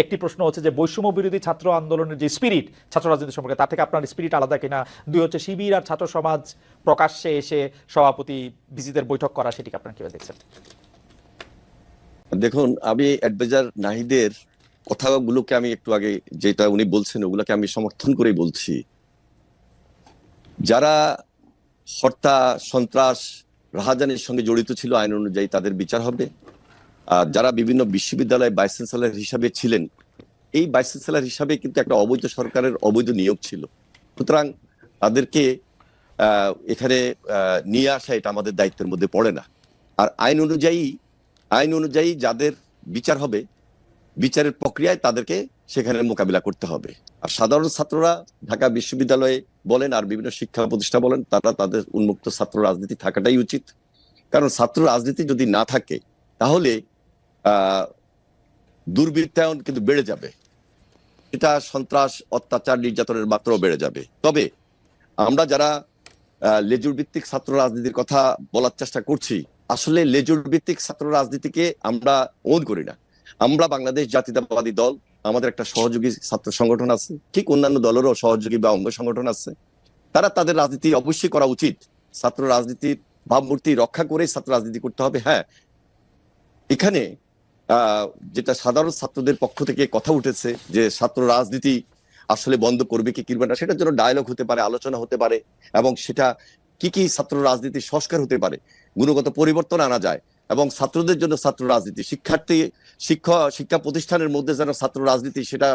একটি প্রশ্ন হচ্ছে যে বৈষম্য বিরোধী ছাত্র আন্দোলনের যে স্পিরিট ছাত্র রাজনীতি সম্পর্কে, তার থেকে আপনার স্পিরিট আলাদা কিনা? দুই হচ্ছে শিবির আর ছাত্র সমাজ প্রকাশ্যে এসে সভাপতি ভিসিদের বৈঠক করা, সেটিকে আপনারা কিভাবে দেখছেন? দেখুন, আমি অ্যাডভাইজার নাহিদের কথাগুলোকে আমি একটু আগে যেটা উনি বলছেন ওগুলোকে আমি সমর্থন করেই বলছি। যারা হত্যা, সন্ত্রাস, রাহাজানির সঙ্গে জড়িত ছিল আইন অনুযায়ী তাদের বিচার হবে। আর যারা বিভিন্ন বিশ্ববিদ্যালয়ে ভাইস চ্যান্সেলর হিসাবে ছিলেন, এই ভাইস চ্যান্সেলর হিসাবে কিন্তু একটা অবৈধ সরকারের অবৈধ নিয়োগ ছিল, সুতরাং তাদেরকে এখানে নিয়ে আসা এটা আমাদের দায়িত্বের মধ্যে পড়ে না। আর আইন অনুযায়ী যাদের বিচার হবে, বিচারের প্রক্রিয়ায় তাদেরকে সেখানে মোকাবিলা করতে হবে। আর সাধারণ ছাত্ররা ঢাকা বিশ্ববিদ্যালয়ে বলেন আর বিভিন্ন শিক্ষা প্রতিষ্ঠান বলেন, তারা তাদের উন্মুক্ত ছাত্র রাজনীতি থাকাটাই উচিত। কারণ ছাত্র রাজনীতি যদি না থাকে তাহলে দুর্বৃত্তায়ন কিন্তু বেড়ে যাবে, এটা সন্ত্রাস, অত্যাচার, নির্যাতনের মাত্রাও বেড়ে যাবে। তবে আমরা যারা লেজুর ভিত্তিক ছাত্র রাজনীতির কথা বলার চেষ্টা করছি, আসলে লেজুর ভিত্তিক ছাত্র রাজনীতিকে আমরা ওন করি না। আমরা বাংলাদেশ জাতীয়তাবাদী দল, আমাদের একটা সহযোগী ছাত্র সংগঠন আছে, ঠিক অন্যান্য দলেরও সহযোগী বা অঙ্গ সংগঠন আছে। তারা তাদের রাজনীতি অবশ্যই করা উচিত, ছাত্র রাজনীতির ভাবমূর্তি রক্ষা করে ছাত্র রাজনীতি করতে হবে। হ্যাঁ, এখানে যেটা সাধারণ ছাত্রদের পক্ষ থেকে কথা উঠেছে যে ছাত্র রাজনীতি আসলে বন্ধ করবে কি করবে না, সেটার জন্য ডায়ালগ হতে পারে, আলোচনা হতে পারে, এবং সেটা কি কি ছাত্র রাজনীতির সংস্কার হতে পারে, গুণগত পরিবর্তন আনা যায়, এবং ছাত্রদের জন্য ছাত্র রাজনীতি, শিক্ষা প্রতিষ্ঠানের মধ্যে যেন ছাত্র রাজনীতি সেটা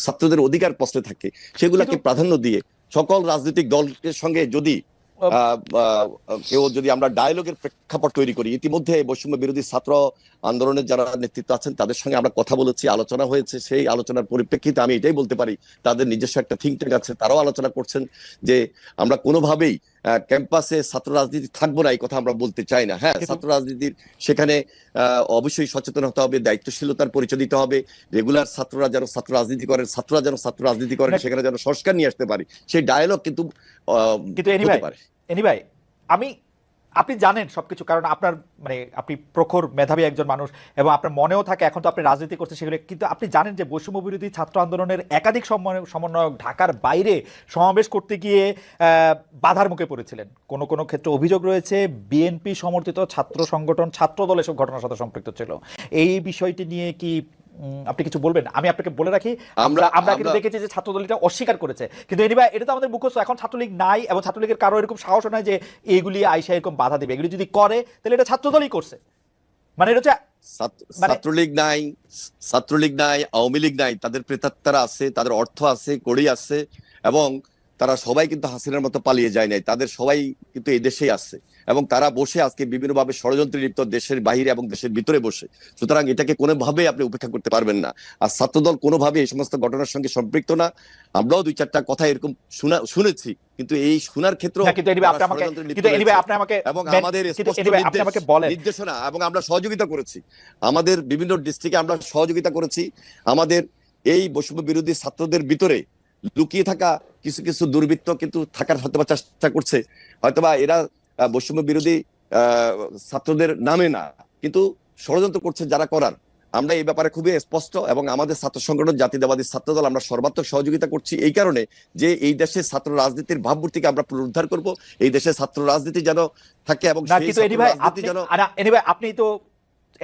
ছাত্রদের অধিকার প্রশ্নে থাকে, সেগুলাকে প্রাধান্য দিয়ে সকল রাজনৈতিক দলের সঙ্গে যদি যদি আমরা ডায়ালগের প্রেক্ষাপট তৈরি করি। ইতিমধ্যে বৈষম্য বিরোধী ছাত্র আন্দোলনের যারা নেতৃত্ব আছেন তাদের সঙ্গে আমরা কথা বলেছি, আলোচনা হয়েছে। সেই আলোচনার পরিপ্রেক্ষিতে আমি এটাই বলতে পারি, তাদের নিজস্ব একটা থিঙ্ক ট্যাঙ্ক আছে, তারাও আলোচনা করছেন যে আমরা কোনোভাবেই ক্যাম্পাসে ছাত্র রাজনীতি থাকবো না, এই কথা আমরা বলতে চাই না। হ্যাঁ, ছাত্র রাজনীতির সেখানে অবশ্যই সচেতন হতে হবে, দায়িত্বশীলতার পরিচয় দিতে হবে। রেগুলার ছাত্ররা যেন ছাত্র রাজনীতি করেন, ছাত্ররা যেন ছাত্র রাজনীতি করেন, সেখানে যেন সংস্কার নিয়ে আসতে পারি, সেই ডায়ালগ কিন্তু হতে পারে। এনিভাই, আপনি জানেন সবকিছু, কারণ আপনার আপনি প্রখর মেধাবী একজন মানুষ এবং আপনার মনেও থাকে, এখন তো আপনি রাজনীতি করছেন সেগুলো, কিন্তু আপনি জানেন যে বৈষম্য বিরোধী ছাত্র আন্দোলনের একাধিক সমন্বয়ক ঢাকার বাইরে সমাবেশ করতে গিয়ে বাধার মুখে পড়েছিলেন। কোনো কোনো ক্ষেত্রে অভিযোগ রয়েছে বিএনপি সমর্থিত ছাত্র সংগঠন, ছাত্র দল এসব ঘটনার সাথে সম্পৃক্ত ছিল। এই বিষয়টি নিয়ে কি আপনি কিছু বলবেন? আমি আপনাকে বলে রাখি, আমরা কিন্তু দেখেছি যে ছাত্রদল এটা অস্বীকার করেছে, কিন্তু এটা তো আমাদের মুখস্থ। এখন ছাত্রলীগ নাই এবং ছাত্রলীগের কারো এরকম সাহস নাই যে এইগুলি আইসা এরকম বাধা দেবে। এগুলি যদি করে তাহলে এটা ছাত্রদলই করছে, মানে এটা হচ্ছে ছাত্রলীগ নাই, আওয়ামী লীগ নাই, তাদের প্রেতাত্মারা আছে, তাদের অর্থ আছে, কড়ি আছে, এবং তারা সবাই কিন্তু হাসিনার মতো পালিয়ে যায় নাই, তাদের সবাই কিন্তু এই দেশেই আছে, এবং তারা বসে আজকে বিভিন্নভাবে ষড়যন্ত্রে লিপ্ত, দেশের বাহিরে এবং দেশের ভিতরে বসে। সুতরাং এটাকে কোনোভাবেই আপনি উপেক্ষা করতে পারবেন না। আর ছাত্রদল কোনোভাবে এই সমস্ত ঘটনার সঙ্গে সম্পৃক্ত না। আমরাও দুই চারটা কথা এরকম শুনেছি, কিন্তু এই শোনার ক্ষেত্রে এবং আমাদের নির্দেশনা, এবং আমরা সহযোগিতা করেছি, আমাদের বিভিন্ন ডিস্ট্রিক্টে আমরা সহযোগিতা করেছি। আমাদের এই বৈষম্য বিরোধী ছাত্রদের ভিতরে লুকিয়ে থাকা কিছু কিছু দুর্বৃত্ত কিন্তু থাকার হয়তো চেষ্টা করছে, হয়তোবা এরা বৈষম্য বিরোধী ছাত্রদের নামে না, কিন্তু ষড়যন্ত্র করছে যারা করার। আমরা এই ব্যাপারে খুবই স্পষ্ট, এবং আমাদের ছাত্র সংগঠন জাতীয়তাবাদী ছাত্রদল আমরা সর্বাত্মক সহযোগিতা করছি এই কারণে যে এই দেশে ছাত্র রাজনীতির ভাবমূর্তিকে আমরা পুনরুদ্ধার করব, এই দেশে ছাত্র রাজনীতি যেন থাকে। এবং আপনি তো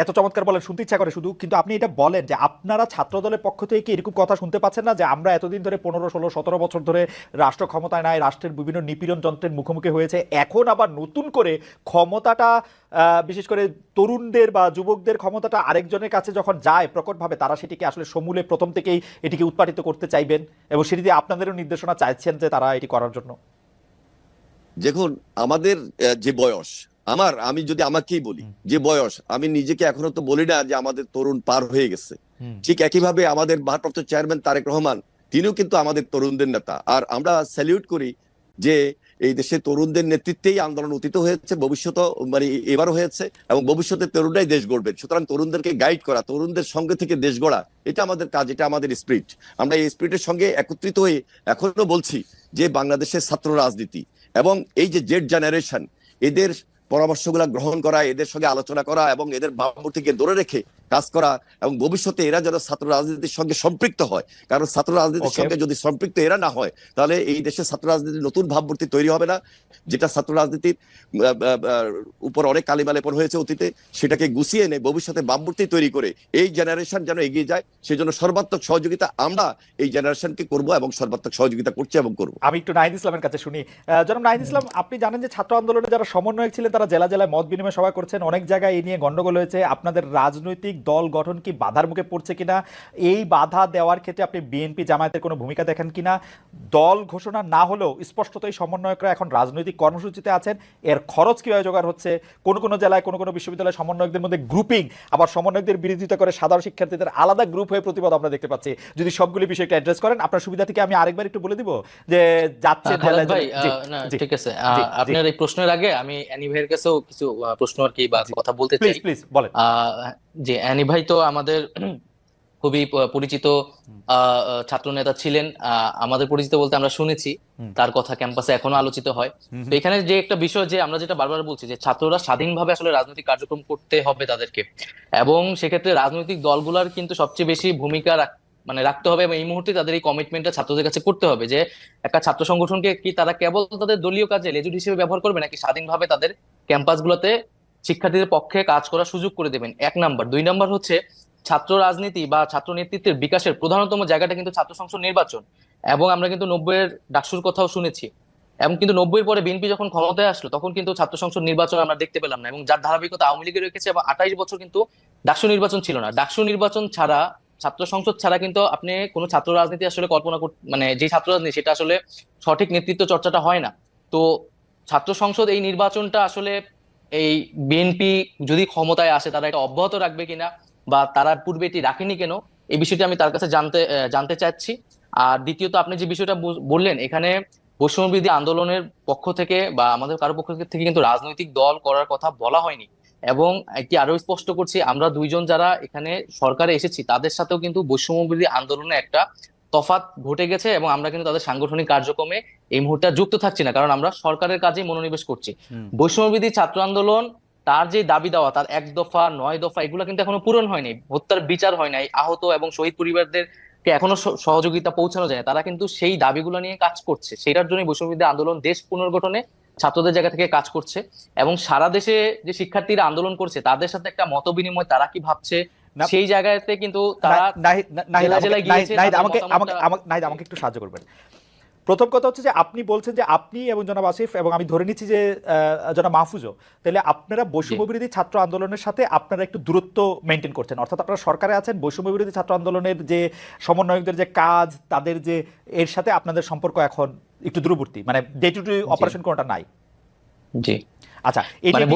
এত চমৎকার বলেন, শুনতে ইচ্ছা করে শুধু, কিন্তু আপনি এটা বলেন যে আপনারা ছাত্র দলের পক্ষ থেকে এরকম কথা শুনতে পাচ্ছেন না যে আমরা এতদিন ধরে 15, 16, 17 বছর ধরে রাষ্ট্র ক্ষমতায় নাই, রাষ্ট্রের বিভিন্ন নিপীড়ন যন্ত্রের মুখোমুখি হয়েছে, এখন আবার নতুন করে ক্ষমতাটা, বিশেষ করে তরুণদের বা যুবকদের ক্ষমতাটা আরেকজনের কাছে যখন যায় প্রকটভাবে, তারা সেটিকে আসলে সমূলে প্রথম থেকেই এটিকে উৎপাদিত করতে চাইবেন, এবং সেটিতে আপনাদেরও নির্দেশনা চাইছেন যে তারা এটি করার জন্য। দেখুন, আমাদের যে বয়স, আমি যদি আমাকেই বলি, যে বয়স, আমি নিজেকে এখনো তো বলি না যে আমাদের তরুণ পার হয়ে গেছে। ঠিক একইভাবে আমাদের ভারপ্রাপ্ত চেয়ারম্যান তারেক রহমান, তিনিও কিন্তু আমাদের তরুণদের নেতা। আর আমরা স্যালিউট করি যে এই দেশে তরুণদের নেতৃত্বেই আন্দোলন অতীত হয়েছে, ভবিষ্যৎ এবারও হয়েছে, এবং ভবিষ্যতে তরুণরাই দেশ গড়বে। সুতরাং তরুণদেরকে গাইড করা, তরুণদের সঙ্গে থেকে দেশ গড়া, এটা আমাদের কাজ, এটা আমাদের স্পিরিট। আমরা এই স্পিরিটের সঙ্গে একত্রিত হয়ে এখনো বলছি যে বাংলাদেশের ছাত্র রাজনীতি এবং এই যে জেড জেনারেশন, এদের পরামর্শগুলা গ্রহণ করা, এদের সঙ্গে আলোচনা করা, এবং এদের ভাবমূর্তিকে ধরে রেখে কাজ করা এবং ভবিষ্যতে এরা যেন ছাত্র রাজনীতির সঙ্গে সম্পৃক্ত হয়, কারণ ছাত্র রাজনীতির Okay. সঙ্গে যদি সম্পৃক্ত এরা না হয় তাহলে এই দেশে ছাত্র রাজনীতির নতুন ভাবমূর্তি তৈরি হবে না, যেটা ছাত্র রাজনীতির উপর অনেক কালিমালেপন হয়েছে অতীতে, সেটাকে গুছিয়ে এনে ভবিষ্যতে ভাবমূর্তি তৈরি করে এই জেনারেশন যেন এগিয়ে যায়, সেজন্য সর্বাত্মক সহযোগিতা আমরা এই জেনারেশনকে করব এবং সর্বাত্মক সহযোগিতা করছি এবং করব। আমি একটু নাহিদ ইসলামের কাছে শুনি। জনাব নাহিদ ইসলাম, আপনি জানেন যে ছাত্র আন্দোলনে যারা সমন্বয়ক ছিলেন তারা জেলা জেলায় মত বিনিময় সভা করছেন, অনেক জায়গায় এই নিয়ে গন্ডগোল হয়েছে। আপনাদের রাজনৈতিক দল গঠন কি বাধার মুখে পড়ছে কিনা, এই বাধা দেওয়ার ক্ষেত্রে আপনি বিএনপি জামায়াতের কোনো ভূমিকা দেখেন কিনা? দল ঘোষণা না হলেও স্পষ্টতই সমন্বয়করা এখন রাজনৈতিক কর্মসূচিতে আছেন, এর খরচ কিভাবে জোগাড় হচ্ছে? কোন কোন জেলায় কোন কোন বিশ্ববিদ্যালয়ের সমন্বয়কদের মধ্যে গ্রুপিং, আবার সমন্বয়কদের বিরোধিতা করে সাধারণ শিক্ষার্থীদের আলাদা গ্রুপ হয়ে প্রতিবাদ আমরা দেখতে পাচ্ছি। যদি সবগুলি বিষয়টা অ্যাড্রেস করেন আপনার সুবিধা থেকে আমি আরেকবার একটু বলে দিব যে যাচ্ছে খালেদ ভাই, জি, না জি, ঠিক আছে, জি, আপনার এই প্রশ্নের আগে আমি অ্যানি ভাইয়ের কাছেও কিছু প্রশ্ন আর কি বা কথা বলতে চাই। প্লিজ প্লিজ বলেন। যে অ্যানি ভাই তো আমাদের খুবই পরিচিত ছাত্র নেতা ছিলেন, আমাদের পরিচিত বলতে আমরা শুনেছি তার কথা ক্যাম্পাসে এখনো আলোচিত হয়। তো এখানে যে একটা বিষয় যে আমরা যেটা বারবার বলছি যে ছাত্ররা স্বাধীনভাবে আসলে রাজনৈতিক কার্যক্রম করতে হবে তাদেরকে, এবং সেক্ষেত্রে রাজনৈতিক দলগুলোর কিন্তু সবচেয়ে বেশি ভূমিকা রাখতে হবে, এবং এই মুহূর্তে তাদের এই কমিটমেন্টটা ছাত্রদের কাছে করতে হবে যে একটা ছাত্র সংগঠনকে কি তারা কেবল তাদের দলীয় কাজে লেজুর হিসেবে ব্যবহার করবে, নাকি স্বাধীনভাবে তাদের ক্যাম্পাসগুলোতে শিক্ষার্থীদের পক্ষে কাজ করার সুযোগ করে দেবেন, 1 নাম্বার। 2 নাম্বার হচ্ছে ছাত্র রাজনীতি বা ছাত্র নেতৃত্বের বিকাশের প্রধানতম জায়গাটা কিন্তু ছাত্র সংসদ নির্বাচন, এবং আমরা কিন্তু 90-এর ডাকসুর কথাও শুনেছি, এবং কিন্তু 90-এর পরে বিএনপি যখন ক্ষমতায় আসলো তখন কিন্তু ছাত্র সংসদ নির্বাচন আমরা দেখতে পেলাম না, এবং যার ধারাবাহিকতা আওয়ামী লীগের রেখেছে, এবং 28 বছর কিন্তু ডাকসু নির্বাচন ছিল না। ডাকসু নির্বাচন ছাড়া, ছাত্র সংসদ ছাড়া কিন্তু আপনি কোনো ছাত্র রাজনীতি আসলে কল্পনা যে ছাত্র রাজনীতি সেটা আসলে সঠিক নেতৃত্ব চর্চাটা হয় না। তো ছাত্র সংসদ এই নির্বাচনটা আসলে এই বিএনপি যদি ক্ষমতায় আসে তারা এটা অব্যাহত রাখবে কিনা, বা তারা পূর্বে এটি রাখেনি কেন, এই বিষয়টি আমি তার কাছে জানতে চাচ্ছি। আর দ্বিতীয়ত আপনি যে বিষয়টা বললেন, এখানে বৈষম্য বিরোধী আন্দোলনের পক্ষ থেকে বা আমাদের কারো পক্ষ থেকে কিন্তু রাজনৈতিক দল করার কথা বলা হয়নি, এবং এটি আরো স্পষ্ট করছি, আমরা দুইজন যারা এখানে সরকারে এসেছি তাদের সাথেও কিন্তু বৈষম্য বিরোধী আন্দোলনে একটা তফাৎ ঘটে গেছে, এবং আমরা কিন্তু তাদের সাংগঠনিক কার্যক্রমে এই মুহূর্তে যুক্ত থাকছি না, কারণ আমরা সরকারের কাজেই মনোনিবেশ করছি। বৈষম্য বিরোধী ছাত্র আন্দোলন তার যে দাবি দেওয়া, তার 1 দফা 9 দফা, এগুলো কিন্তু এখনো পূরণ হয়নি, হত্যার বিচার হয় নাই, আহত এবং শহীদ পরিবারদেরকে এখনো সহযোগিতা পৌঁছানো যায় না, তারা কিন্তু সেই দাবিগুলো নিয়ে কাজ করছে। সেটার জন্য বৈষম্য বিরোধী আন্দোলন দেশ পুনর্গঠনে ছাত্রদের জায়গা থেকে কাজ করছে, এবং সারা দেশে যে শিক্ষার্থীরা আন্দোলন করছে তাদের সাথে একটা মত বিনিময়, তারা কি ভাবছে সেই জায়গাতে কিন্তু তারা আমাকে একটু সাহায্য করবেন। প্রথম কথা হচ্ছে যে আপনি বলছেন যে আপনি এবং জনাব আসিফ এবং আমি ধরে নিচ্ছি যে জনাব মাহফুজও, তাহলে আপনারা বৈষম্য বিরোধী ছাত্র আন্দোলনের সাথে আপনারা একটু দূরত্ব মেনটেন করছেন, অর্থাৎ আপনারা সরকারে আছেন, বৈষম্য বিরোধী ছাত্র আন্দোলনের যে সমন্বয়কদের যে কাজ তাদের যে এর সাথে আপনাদের সম্পর্ক এখন একটু দূরবর্তী, মানে ডে টু ডে অপারেশন কোনটা নাই। জি, আচ্ছা, মানে